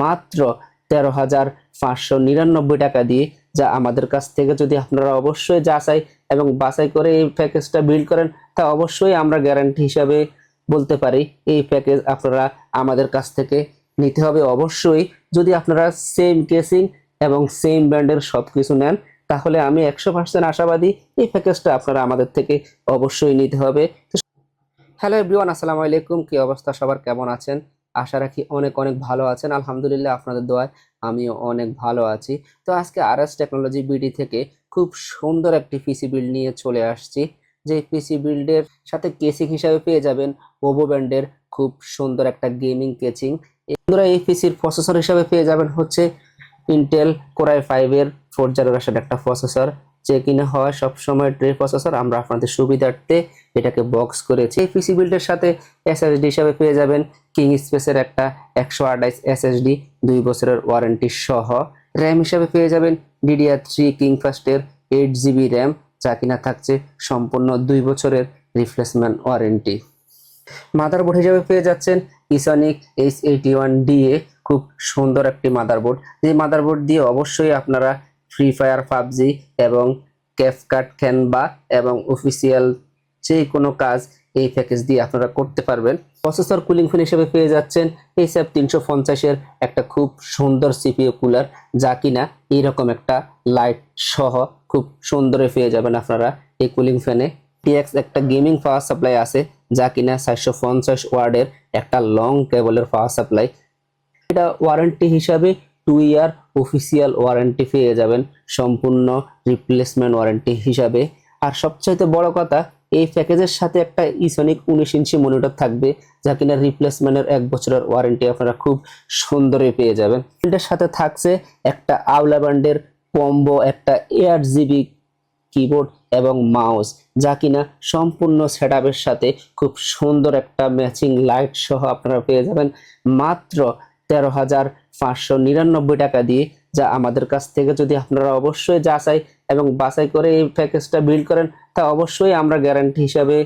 মাত্র 13,599 টাকা দিয়ে, যা আমাদের কাছ থেকে যদি আপনারা অবশ্যই যাচাই এবং বাছাই করে এই প্যাকেজটা বিল্ড করেন, তা অবশ্যই আমরা গ্যারান্টি হিসাবে বলতে পারি এই প্যাকেজ আপনারা আমাদের কাছ থেকে নিতে হবে অবশ্যই। যদি আপনারা সেম কেসিং এবং সেম ব্র্যান্ডের সবকিছু নেন, তাহলে আমি 100% আশাবাদী এই প্যাকেজটা আপনারা আমাদের থেকে অবশ্যই নিতে হবে। হ্যালো এভরিওয়ান, আসসালামু আলাইকুম। কি অবস্থা সবার, কেমন আছেন? আশা রাখি অনেক অনেক ভালো আছেন। আলহামদুলিল্লাহ, আপনাদের দোয়ায় আমিও অনেক ভালো আছি। তো আজকে আরএস টেকনোলজি বিডি থেকে খুব সুন্দর একটি পিসি বিল্ড নিয়ে চলে আসছি। যে পিসি বিল্ডের সাথে কেসিং হিসাবে পেয়ে যাবেন ওভো ব্র্যান্ডের খুব সুন্দর একটা গেমিং কেচিং। বন্ধুরা, এই পিসির প্রসেসর হিসাবে পেয়ে যাবেন হচ্ছে ইন্টেল কোরাই 5 এর 4th জেনারেশন একটা প্রসেসর, যে কিনা হয় সবসময় ট্রে প্রসেসর। আমরা আপনাদের সুবিধার্থে এটাকে বক্স করেছি। এই পিসি বিল্ডের সাথে এসএসডি হিসাবে পেয়ে যাবেন কিং স্পেসের একটা 128 এসএসডি 2 বছরের ওয়ারেন্টি সহ। র্যাম হিসাবে পেয়ে যাবেন DDR3 কিং ফাস্টের 8 GB র্যাম, যা কিনা থাকছে সম্পূর্ণ 2 বছরের রিপ্লেসমেন্ট ওয়ারেন্টি। মাদারবোর্ড হিসেবে পেয়ে যাচ্ছেন ইসনিক H81DA, খুব সুন্দর একটি মাদারবোর্ড। যে মাদারবোর্ড দিয়ে অবশ্যই আপনারা ফ্রি ফায়ার, পাবজি এবং ক্যাপকাট, ক্যানভা এবং অফিসিয়াল যে কোনো কাজ এই প্যাকেজ দিয়ে আপনারা করতে পারবেন। প্রসেসর কুলিং ফ্যান হিসেবে পেয়ে যাচ্ছেন এইচএফ 350 এর একটা খুব সুন্দর সিপিইউ কুলার, যা কিনা এইরকম একটা লাইট সহ খুব সুন্দর পেয়ে যাবেন আপনারা এই কুলিং ফ্যানে। টিএক্স একটা গেমিং পাওয়ার সাপ্লাই আছে, যা কিনা 450 ওয়ার্ডের একটা লং কেবলের পাওয়ার সাপ্লাই। এটা ওয়ারেন্টি হিসাবে 2 ইয়ার অফিসিয়াল ওয়ারেন্টি পেয়ে যাবেন সম্পূর্ণ রিপ্লেসমেন্ট ওয়ারেন্টি হিসাবে। আর সবচাইতে বড় কথা, এই প্যাকেজের সাথে একটা ইসনিক 19 ইঞ্চি মনিটর থাকবে, যা কিনা রিপ্লেসমেন্টের 1 বছরের ওয়ারেন্টি আপনারা খুব সুন্দরই পেয়ে যাবেন। এটার সাথে থাকছে একটা আউলা ব্র্যান্ডের কম্বো একটা 8 GB কিবোর্ড এবং মাউস, যা কিনা সম্পূর্ণ সেটআপের সাথে খুব সুন্দর একটা ম্যাচিং লাইট সহ আপনারা পেয়ে যাবেন মাত্র 13,599 টাকা দিয়ে, যা আমাদের কাছ থেকে যদি আপনারা অবশ্যই যাচাই এবং বাছাই করে এই প্যাকেজটা বিল্ড করেন, তা অবশ্যই আমরা গ্যারান্টি হিসাবে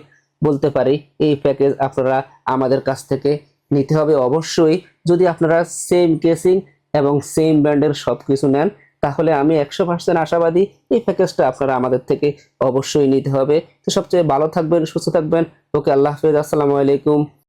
বলতে পারি এই প্যাকেজ আপনারা আমাদের কাছ থেকে নিতে হবে অবশ্যই। যদি আপনারা সেম কেসিং এবং সেম ব্র্যান্ডের সবকিছু নেন, তাহলে আমি 100% আশাবাদী এই প্যাকেজটা আপনারা আমাদের থেকে অবশ্যই নিতে হবে। তো সবচেয়ে ভালো থাকবেন, সুস্থ থাকবেন। ওকে, আল্লাহ হাফেজ, আসসালামু আলাইকুম।